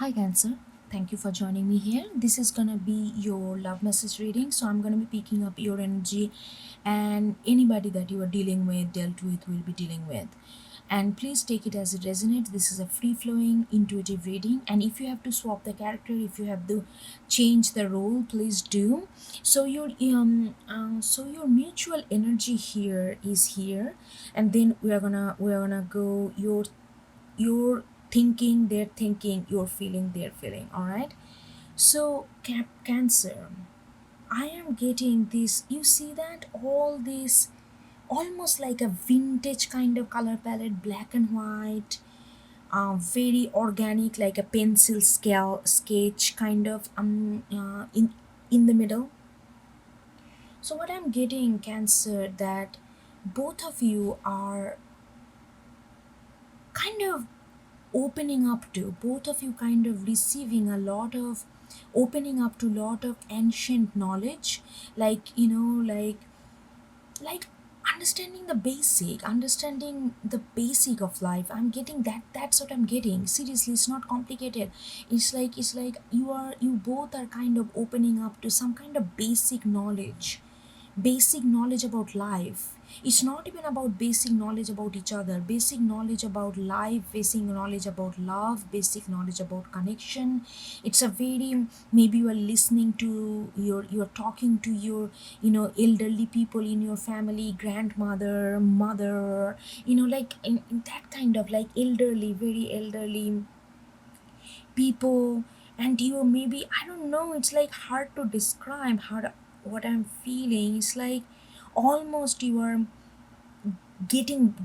Hi, Cancer. Thank you for joining me here. This is gonna be your love message reading. So, I'm gonna be picking up your energy, and anybody that you are dealing with, dealt with, will be dealing with. And please take it as it resonates. This is a free flowing, intuitive reading. And if you have to swap the character, if you have to change the role, please do. So your mutual energy here is here, and then we're gonna go your thinking, they're thinking, you're feeling, they're feeling. All right. So Cancer, I am getting this, you see that all this almost like a vintage kind of color palette, black and white, very organic, like a pencil scale sketch kind of in the middle. So what I'm getting, Cancer, that both of you are kind of opening up to, both of you kind of receiving a lot of, opening up to lot of ancient knowledge, like like understanding the basic of life. I'm getting that. That's what I'm getting. Seriously, it's not complicated. It's like you both are kind of opening up to some kind of basic knowledge about life. It's not even about basic knowledge about each other, basic knowledge about life, basic knowledge about love, basic knowledge about connection. It's a very, maybe you are listening to you're talking to your elderly people in your family, grandmother, mother, like in that kind of like elderly, very elderly people. And you maybe, I don't know, it's like hard to describe what I'm feeling. It's like almost you are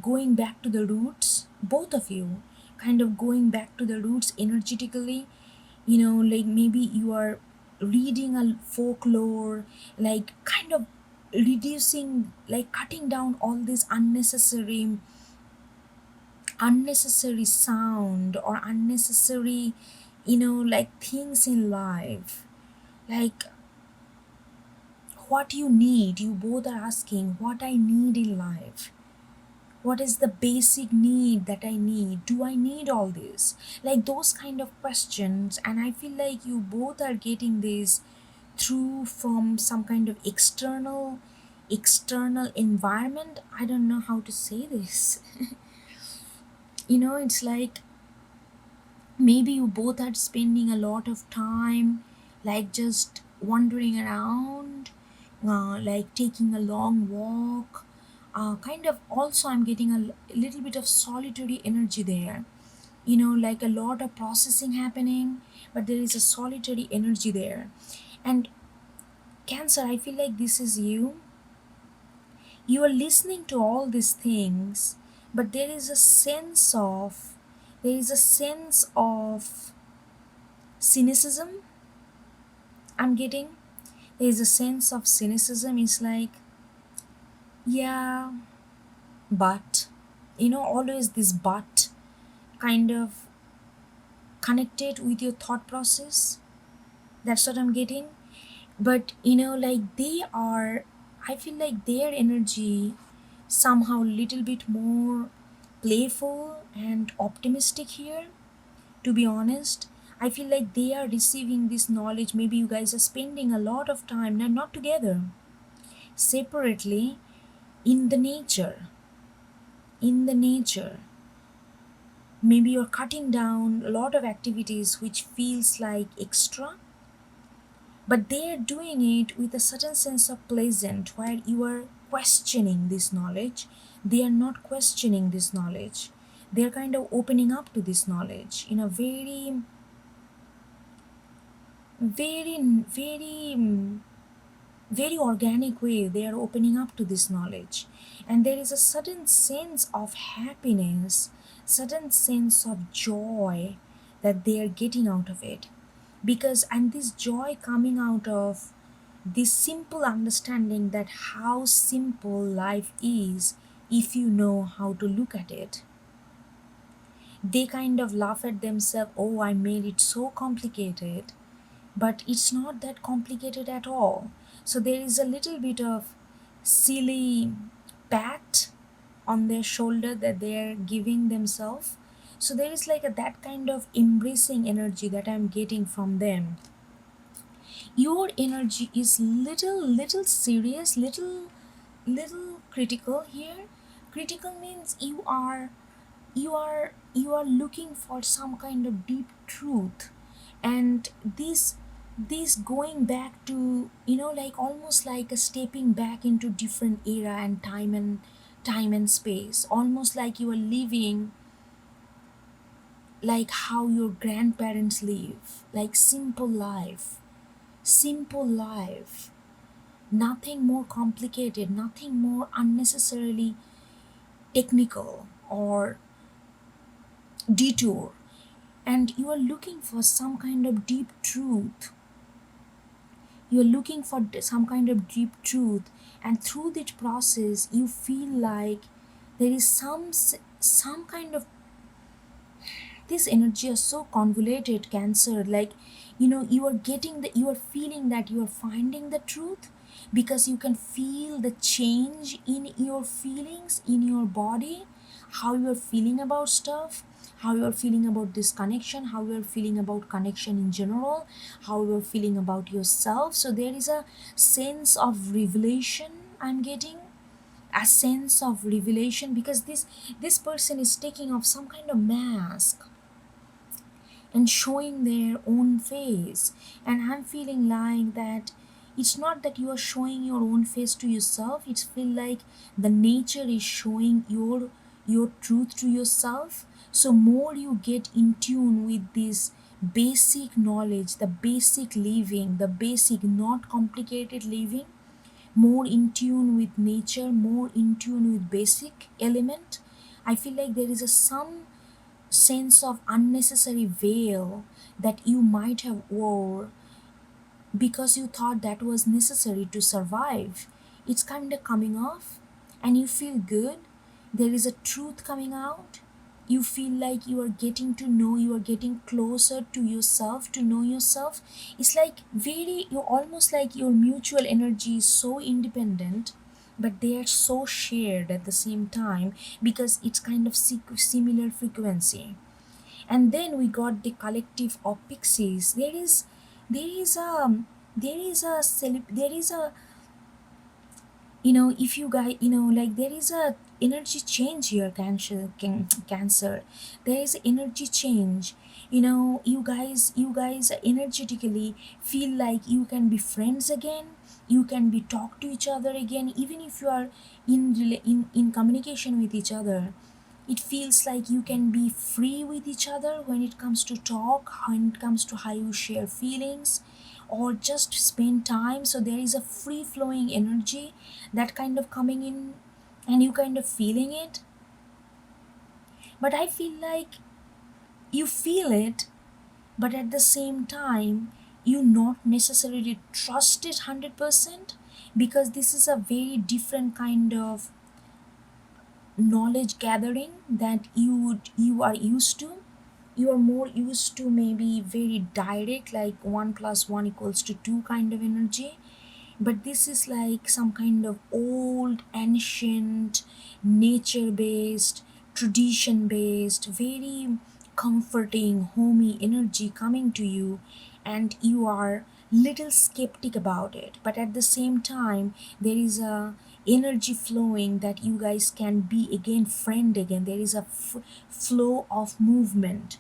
going back to the roots, both of you kind of going back to the roots energetically. Like maybe you are reading a folklore, like kind of reducing, like cutting down all this unnecessary sound or unnecessary, like things in life. Like what you need, you both are asking what I need in life. What is the basic need that I need? Do I need all this? Like those kind of questions. And I feel like you both are getting this through from some kind of external environment. I don't know how to say this. It's like maybe you both are spending a lot of time like just wandering around, like taking a long walk. Kind of also I'm getting a little bit of solitary energy there, like a lot of processing happening, but there is a solitary energy there. And Cancer, I feel like this is you are listening to all these things, but there is a sense of cynicism. I'm getting, there is a sense of cynicism. It's like, yeah, but, always this but kind of connected with your thought process. That's what I'm getting. But like they are, I feel like their energy somehow little bit more playful and optimistic here. To be honest, I feel like they are receiving this knowledge. Maybe you guys are spending a lot of time, not together, separately, in the nature. In the nature, maybe you're cutting down a lot of activities which feels like extra, but they're doing it with a certain sense of pleasant, where you are questioning this knowledge. They are not questioning this knowledge. They're kind of opening up to this knowledge in a very, very, very, very organic way. They are opening up to this knowledge, and there is a certain sense of happiness, certain sense of joy that they are getting out of it. Because, and this joy coming out of this simple understanding that how simple life is if you know how to look at it. They kind of laugh at themselves, oh, I made it so complicated, but it's not that complicated at all. So there is a little bit of silly pat on their shoulder that they are giving themselves. So there is like that kind of embracing energy that I'm getting from them. Your energy is little serious, little critical here. Critical means you are looking for some kind of deep truth. And this going back to, like almost like a stepping back into different era and time and space, almost like you are living like how your grandparents live, like simple life, nothing more complicated, nothing more unnecessarily technical or detour. And you are looking for some kind of deep truth. You are looking for some kind of deep truth, and through that process you feel like there is some kind of, this energy is so convoluted, Cancer. Like, you are getting the, you are feeling that you are finding the truth, because you can feel the change in your feelings, in your body, how you are feeling about stuff, how you are feeling about this connection, how you are feeling about connection in general, how you are feeling about yourself. So there is a sense of revelation I'm getting, a sense of revelation, because this person is taking off some kind of mask and showing their own face. And I'm feeling like that it's not that you are showing your own face to yourself, it's feel like the nature is showing your truth to yourself. So more you get in tune with this basic knowledge, the basic living, the basic not complicated living, more in tune with nature, more in tune with basic element, I feel like there is a some sense of unnecessary veil that you might have wore because you thought that was necessary to survive. It's kind of coming off, and you feel good. There is a truth coming out. You feel like you are getting to know, you are getting closer to yourself, to know yourself. It's like very, you're almost like your mutual energy is so independent, but they are so shared at the same time, because it's kind of similar frequency. And then we got the collective of pixies. There is a if you guys, like there is a energy change here, Cancer. There is energy change. You guys energetically feel like you can be friends again, you can be talk to each other again, even if you are in communication with each other. It feels like you can be free with each other when it comes to talk, when it comes to how you share feelings or just spend time. So there is a free flowing energy that kind of coming in, and you kind of feeling it. But I feel like you feel it, but at the same time you not necessarily trust it 100%, because this is a very different kind of knowledge gathering that you are used to. You are more used to maybe very direct, like 1 plus 1 equals to 2 kind of energy. But this is like some kind of old, ancient, nature based, tradition based, very comforting, homey energy coming to you, and you are little skeptic about it. But at the same time, there is a energy flowing that you guys can be again friend again. There is a flow of movement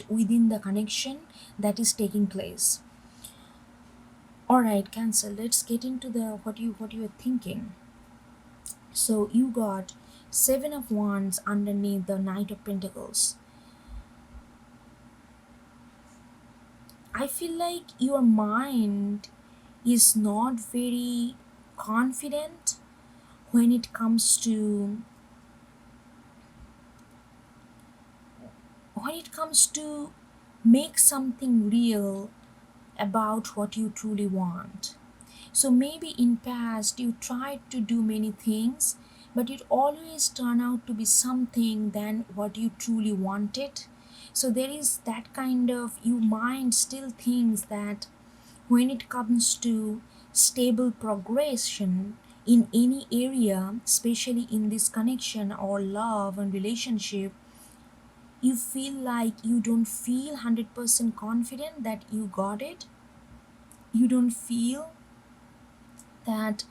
within the connection that is taking place. All right, Cancer, let's get into the what you are thinking. So you got 7 of wands underneath the Knight of Pentacles. I feel like your mind is not very confident when it comes to make something real about what you truly want. So maybe in past you tried to do many things, but it always turned out to be something than what you truly wanted. So there is that kind of, your mind still thinks that when it comes to stable progression in any area, especially in this connection or love and relationship, You feel like you don't feel 100% confident that you got it. You don't feel that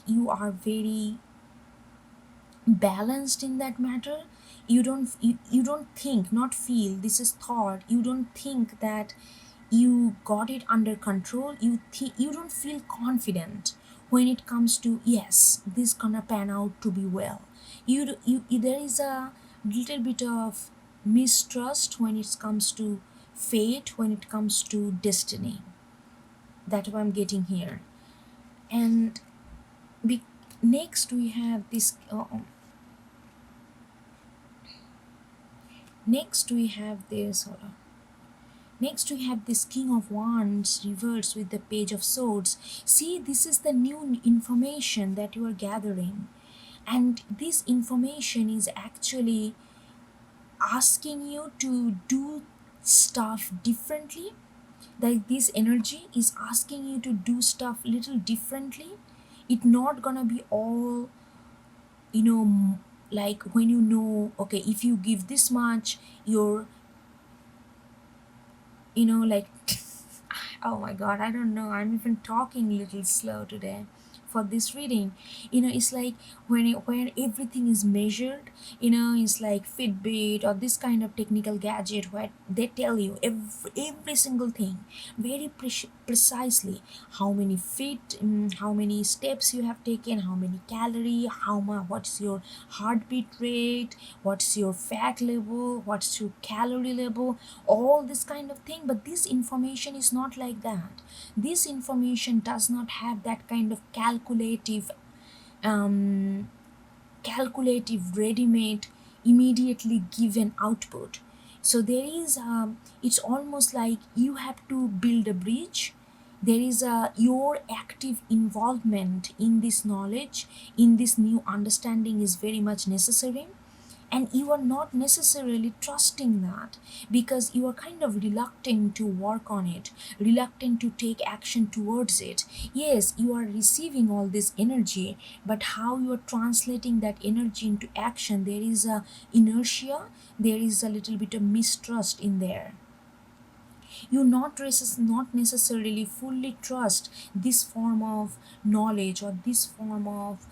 you are very balanced in that matter. You don't think, not feel, this is thought, you don't think that you got it under control. You don't feel confident when it comes to, yes, this gonna pan out to be well. There is a little bit of mistrust when it comes to fate, when it comes to destiny. That's what I'm getting here. And be, next we have this next we have this hold on. Next, we have this King of Wands reversed with the Page of Swords. See, this is the new information that you are gathering. And this information is actually asking you to do stuff differently. Like this energy is asking you to do stuff little differently. It's not gonna be all, you know, like when you know, okay, if you give this much, you're, like, oh my god, I don't know, I'm even talking a little slow today for this reading. It's like when everything is measured, it's like Fitbit or this kind of technical gadget where they tell you every single thing very precisely, how many feet, how many steps you have taken, how many calorie, how much, what's your heartbeat rate, what's your fat level, what's your calorie level, all this kind of thing. But this information is not like that. This information does not have that kind of um, calculative ready-made immediately given output. So there is it's almost like you have to build a bridge. There is your active involvement in this knowledge, in this new understanding is very much necessary. And you are not necessarily trusting that because you are kind of reluctant to work on it, reluctant to take action towards it. Yes, you are receiving all this energy, but how you are translating that energy into action, there is a inertia, there is a little bit of mistrust in there. You not necessarily fully trust this form of knowledge or this form of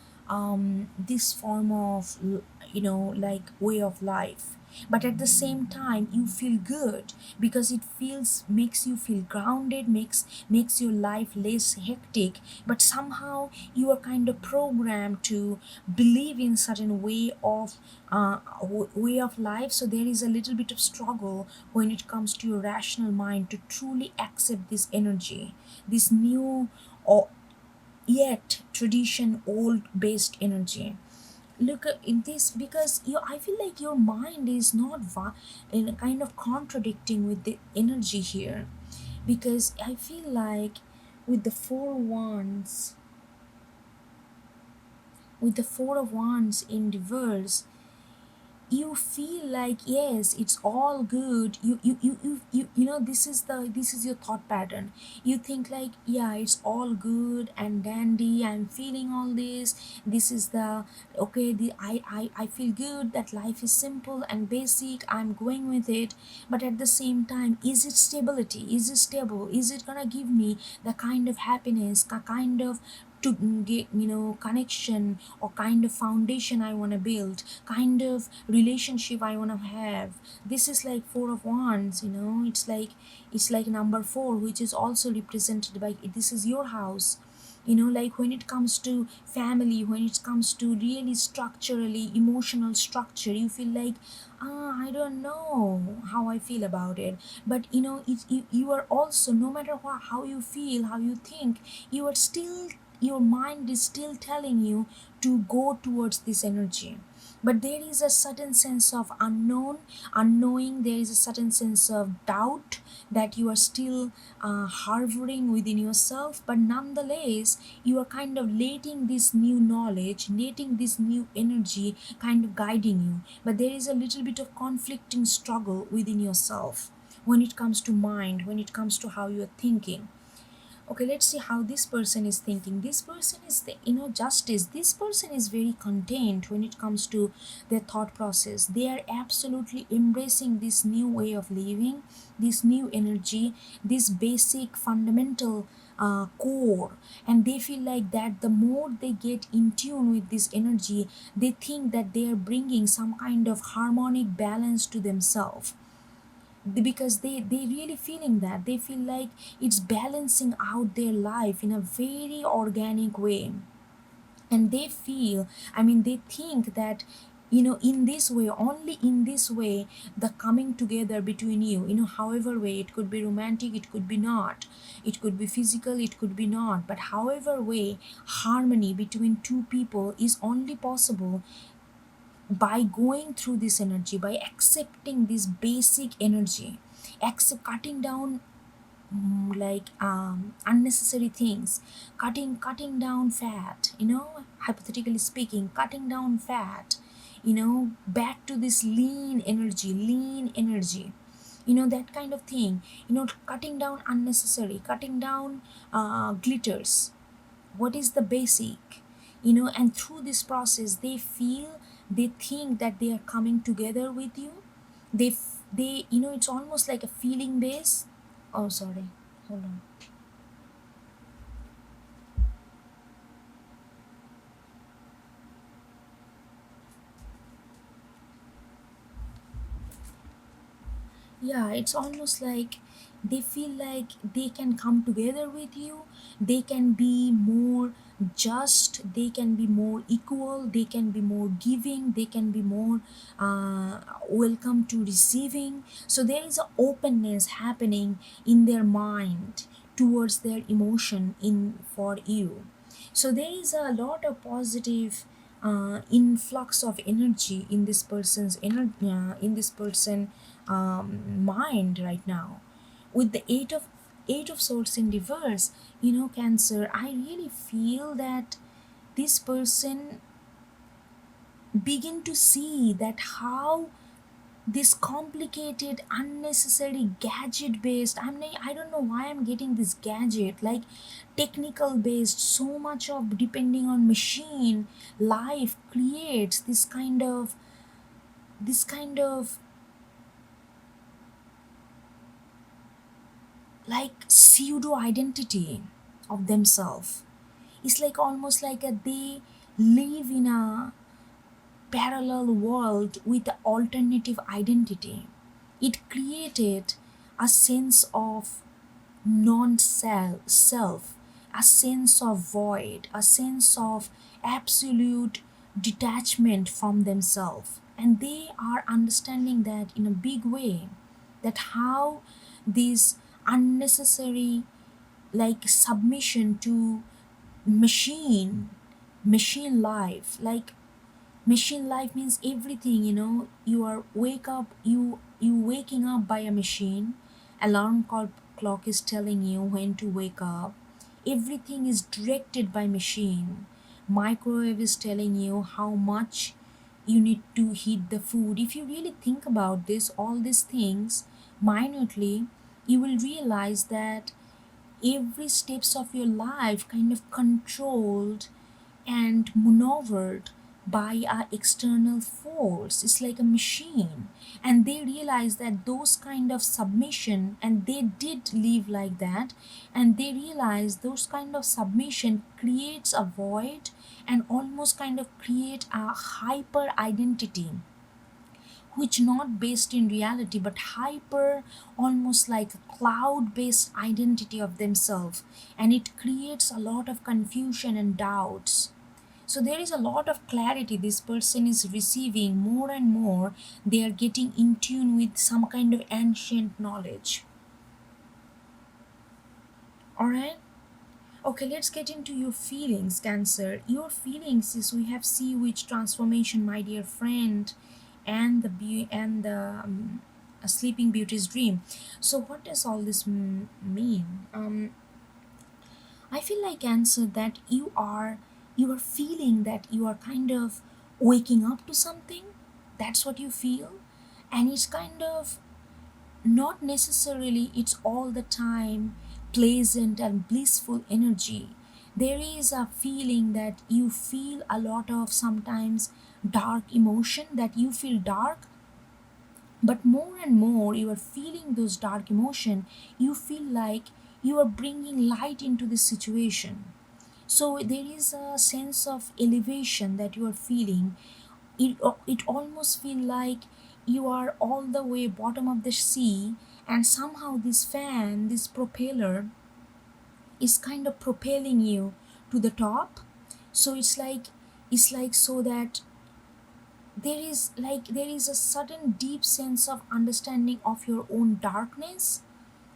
like way of life. But at the same time you feel good because it feels makes you feel grounded, makes your life less hectic. But somehow you are kind of programmed to believe in certain way of life. So there is a little bit of struggle when it comes to your rational mind to truly accept this energy, this new or yet tradition old based energy. Look at in this because I feel like your mind is not in a kind of contradicting with the energy here, because I feel like with the four of wands in reverse, you feel like yes, it's all good. This is your thought pattern. You think like, yeah, it's all good and dandy, I'm feeling all this is the okay, I feel good that life is simple and basic, I'm going with it. But at the same time, is it stability, is it stable, is it gonna give me the kind of happiness, the kind of to get connection or kind of foundation I want to build, kind of relationship I want to have? This is like four of wands. It's like number four, which is also represented by, this is your house. Like when it comes to family, when it comes to really structurally emotional structure, you feel like, I don't know how I feel about it. But you are also, no matter what, how you feel, how you think, you are still, your mind is still telling you to go towards this energy. But there is a certain sense of unknowing, there is a certain sense of doubt that you are still harboring within yourself. But nonetheless, you are kind of letting this new knowledge, letting this new energy kind of guiding you. But there is a little bit of conflicting struggle within yourself when it comes to mind, when it comes to how you are thinking. Okay, let's see how this person is thinking. This person is the inner justice. This person is very content when it comes to their thought process. They are absolutely embracing this new way of living, this new energy, this basic fundamental core, and they feel like that the more they get in tune with this energy, they think that they are bringing some kind of harmonic balance to themselves, because they really feeling that they feel like it's balancing out their life in a very organic way. And they feel, I mean, they think that, in this way, only in this way, the coming together between you, however way, it could be romantic, it could be not, it could be physical, it could be not, but however way, harmony between two people is only possible by going through this energy, by accepting this basic energy, accept cutting down, unnecessary things, cutting down fat, hypothetically speaking, cutting down fat, back to this lean energy, that kind of thing, cutting down unnecessary, cutting down glitters, what is the basic, and through this process they feel, they think that they are coming together with you. They it's almost like a feeling base. Oh, sorry, hold on. Yeah, it's almost like they feel like they can come together with you, they can be more just, they can be more equal, they can be more giving, they can be more welcome to receiving. So there is an openness happening in their mind towards their emotion in for you. So there is a lot of positive influx of energy in this person's in this person mind right now, with the eight of swords in reverse. Cancer, I really feel that this person begin to see that how this complicated unnecessary gadget based, I don't know why I'm getting this gadget, like technical based, so much of depending on machine life creates this kind of like pseudo identity of themselves. It's like almost like they live in a parallel world with an alternative identity. It created a sense of non-self, a sense of void, a sense of absolute detachment from themselves. And they are understanding that in a big way, that how this unnecessary like submission to machine machine life, like machine life means everything, you are wake up you waking up by a machine, clock is telling you when to wake up, everything is directed by machine, microwave is telling you how much you need to heat the food. If you really think about this, all these things minutely, you will realize that every steps of your life kind of controlled and maneuvered by a external force. It's like a machine. And they realized that those kind of submission, and they did live like that, and they realized those kind of submission creates a void and almost kind of create a hyper identity, which not based in reality but hyper, almost like a cloud based identity of themselves, and it creates a lot of confusion and doubts. So there is a lot of clarity this person is receiving more and more. They are getting in tune with some kind of ancient knowledge. All right. Okay, let's get into your feelings, Cancer. Your feelings is, we have sea witch transformation, my dear friend, and the a sleeping beauty's dream. So what does all this mean? I feel like, Cancer, that you are feeling that you are kind of waking up to something. That's what you feel, and it's kind of not necessarily it's all the time pleasant and blissful energy. There is a feeling that you feel a lot of sometimes dark emotion, that you feel dark, but more and more you are feeling those dark emotion, you feel like you are bringing light into this situation. So there is a sense of elevation that you are feeling. It almost feel like you are all the way bottom of the sea, and somehow this fan, this propeller, is kind of propelling you to the top. So it's like so that there is a sudden deep sense of understanding of your own darkness,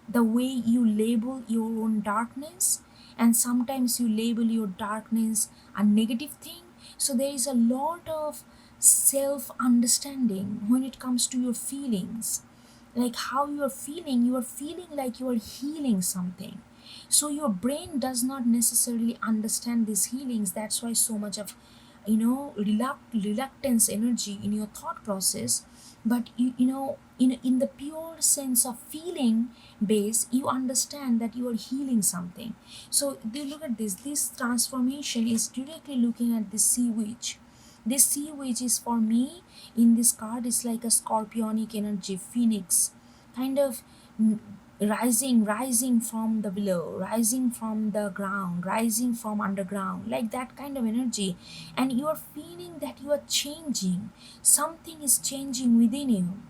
the way you label your own darkness, and sometimes you label your darkness a negative thing. So there is a lot of self understanding when it comes to your feelings, like how you are feeling like you are healing something. So your brain does not necessarily understand these healings. That's why so much of reluctance energy in your thought process. But in the pure sense of feeling base, you understand that you are healing something. So they look at this transformation is directly looking at the sea witch. This sea witch is, for me, in this card, is like a scorpionic energy phoenix, kind of, rising from the below, rising from the ground, rising from underground, like that kind of energy. And you are feeling that you are changing, something is changing within you.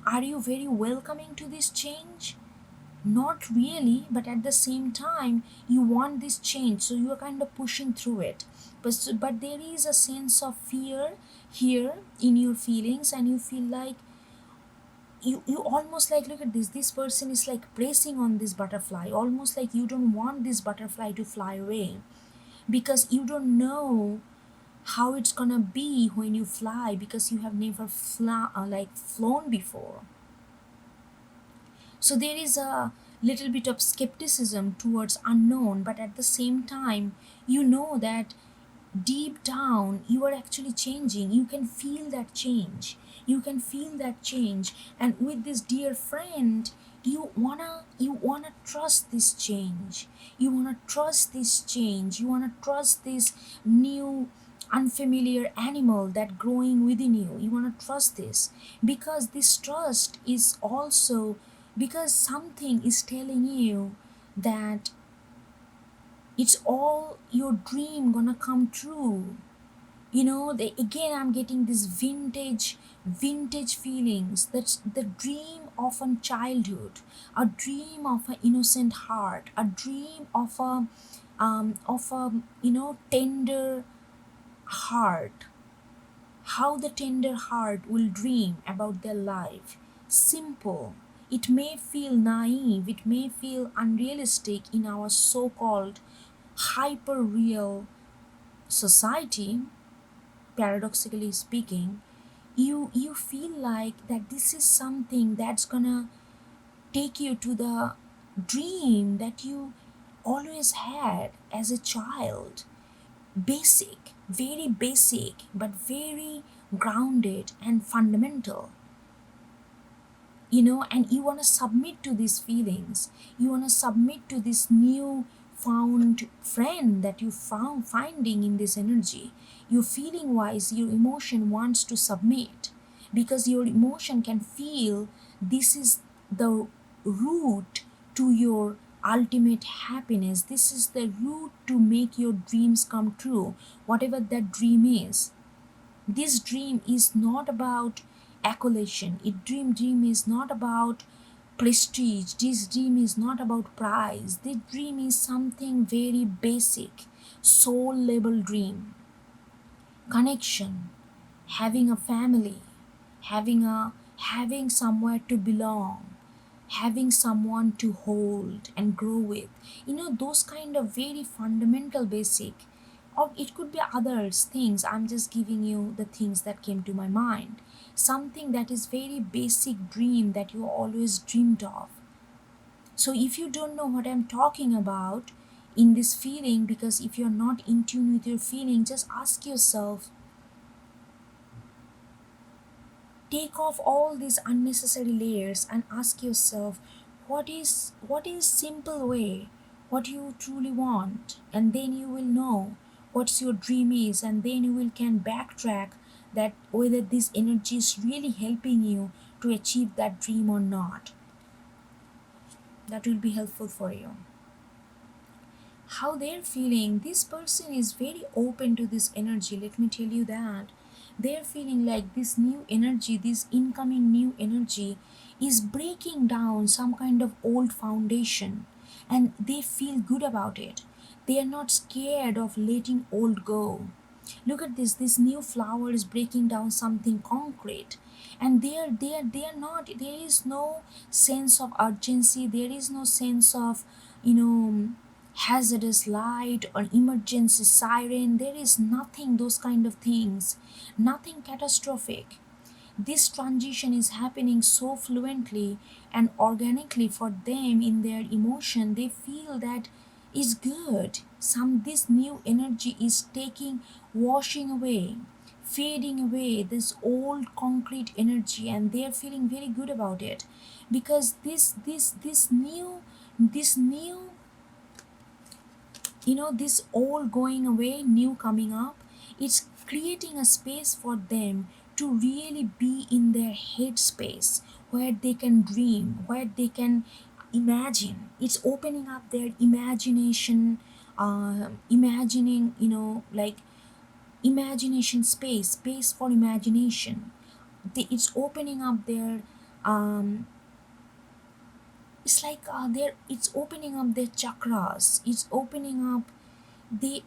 Are you very welcoming to this change? Not really, but at the same time you want this change, so you are kind of pushing through it. But there is a sense of fear here in your feelings, and you feel like you almost like, look at this person is like pressing on this butterfly, almost like you don't want this butterfly to fly away, because you don't know how it's gonna be when you fly, because you have never flown before. So there is a little bit of skepticism towards unknown, but at the same time, you know that deep down you are actually changing. You can feel that change. You can feel that change. And with this dear friend, you wanna trust this change. You wanna trust this change. You wanna trust this new unfamiliar animal that growing within you. You wanna trust this, because this trust is also because something is telling you that it's all your dream gonna come true. Again, I'm getting this vintage feelings. That's the dream of a childhood, a dream of an innocent heart, a dream of a tender heart. How the tender heart will dream about their life. Simple. It may feel naive, it may feel unrealistic in our so called hyper real society, paradoxically speaking. You feel like that this is something that's gonna take you to the dream that you always had as a child. Basic, very basic, but very grounded and fundamental. And you want to submit to these feelings. You want to submit to this new found friend that you found finding in this energy. Your feeling wise, your emotion wants to submit, because your emotion can feel this is the route to your ultimate happiness. This is the route to make your dreams come true, whatever that dream is. This dream is not about accolation. Dream is not about prestige. This dream is not about prize. This dream is something very basic, soul level dream. Connection, having a family, having somewhere to belong, having someone to hold and grow with. Those kind of very fundamental basic, or it could be others things. I'm just giving you the things that came to my mind. Something that is very basic dream that you always dreamed of. So if you don't know what I'm talking about in this feeling, because if you're not in tune with your feeling, just ask yourself, take off all these unnecessary layers and ask yourself, what is simple way what you truly want, and then you will know what's your dream is, and then you will can backtrack that whether this energy is really helping you to achieve that dream or not. That will be helpful for you. How they're feeling, this person is very open to this energy, let me tell you that. They're feeling like this new energy, this incoming new energy is breaking down some kind of old foundation, and they feel good about it. They are not scared of letting old go. Look at this new flower is breaking down something concrete, and they are not, there is no sense of urgency, there is no sense of, you know, hazardous light or emergency siren, there is nothing, those kind of things, nothing catastrophic. This transition is happening so fluently and organically for them in their emotion. They feel that is good. Some this new energy is taking, washing away, fading away this old concrete energy, and they are feeling very good about it, because this new, this old going away, new coming up, it's creating a space for them to really be in their head space where they can dream, where they can imagine. It's opening up their imagination, imagining, like imagination space for imagination. It's opening up their, it's like it's opening up their chakras, it's opening up, they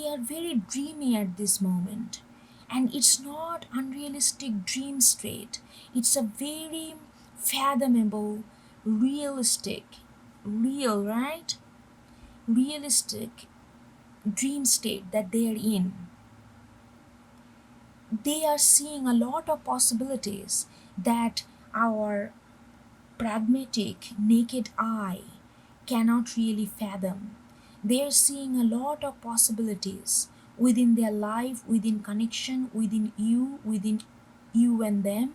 are very dreamy at this moment. And it's not unrealistic dream state, it's a very fathomable, realistic, real, right, realistic dream state that they are in. They are seeing a lot of possibilities that our pragmatic naked eye cannot really fathom. They are seeing a lot of possibilities within their life, within connection, within you and them.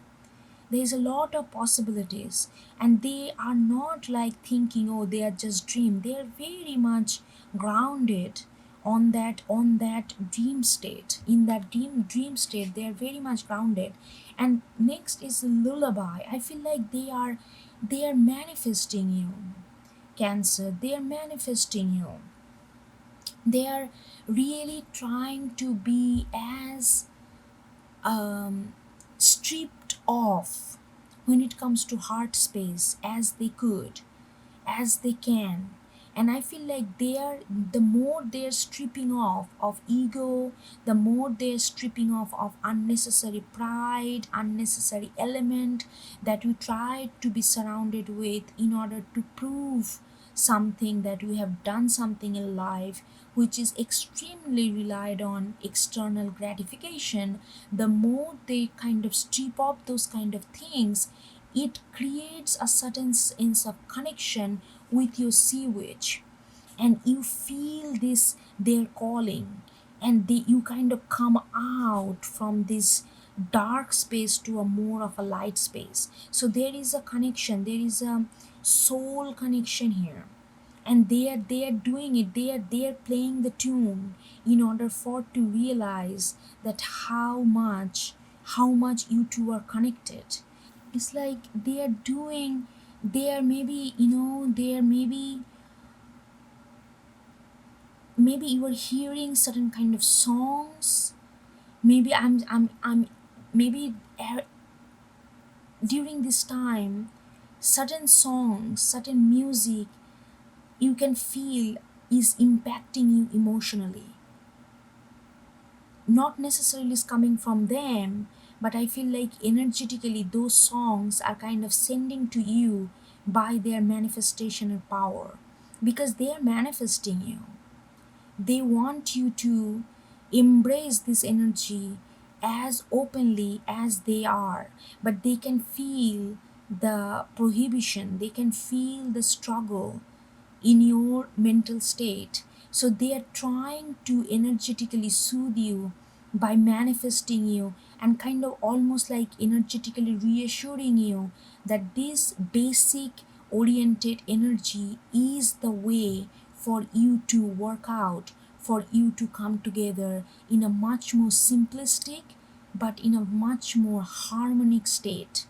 There's a lot of possibilities, and they are not like thinking, oh, they are just dream. They are very much grounded on that dream state. In that dream state, they are very much grounded. And next is lullaby. I feel like they are manifesting you, Cancer. They are manifesting you. They are really trying to be as stripped off when it comes to heart space as they could, as they can. And I feel like they are, the more they're stripping off of ego, the more they're stripping off of unnecessary pride, unnecessary element that we try to be surrounded with in order to prove something, that we have done something in life which is extremely relied on external gratification. The more they kind of strip off those kind of things, it creates a certain sense of connection with your sea witch, and you feel this their calling, and you kind of come out from this dark space to a more of a light space. So there is a connection, there is a soul connection here, and they are doing it, they are playing the tune in order for to realize that how much you two are connected. It's like they are doing, they are maybe, they are maybe you are hearing certain kind of songs. Maybe I'm maybe during this time, certain songs, certain music you can feel is impacting you emotionally. Not necessarily is coming from them, but I feel like energetically those songs are kind of sending to you by their manifestation and power, because they are manifesting you. They want you to embrace this energy as openly as they are, but they can feel the prohibition, they can feel the struggle in your mental state. So they are trying to energetically soothe you by manifesting you, and kind of almost like energetically reassuring you that this basic oriented energy is the way for you to work out, for you to come together in a much more simplistic but in a much more harmonic state.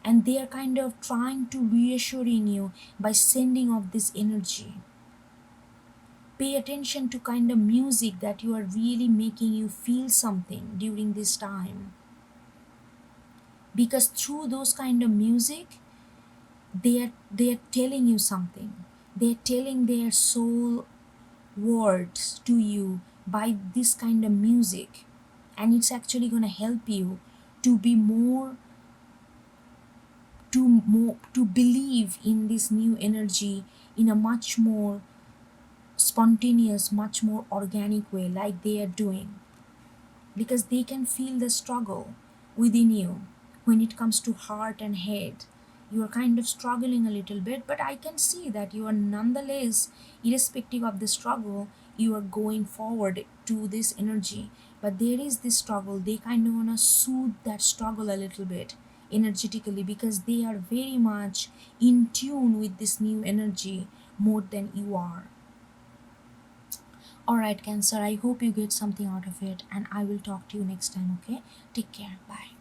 And they are kind of trying to reassuring you by sending off this energy. Pay attention to kind of music that you are really making you feel something during this time, because through those kind of music, they are telling you something. They're telling their soul words to you by this kind of music, and it's actually going to help you to be to believe in this new energy in a much more spontaneous, much more organic way, like they are doing, because they can feel the struggle within you. When it comes to heart and head, you are kind of struggling a little bit, but I can see that you are nonetheless, irrespective of the struggle, you are going forward to this energy. But there is this struggle, they kind of want to soothe that struggle a little bit energetically, because they are very much in tune with this new energy more than you are. Alright, Cancer, I hope you get something out of it, and I will talk to you next time, okay? Take care. Bye.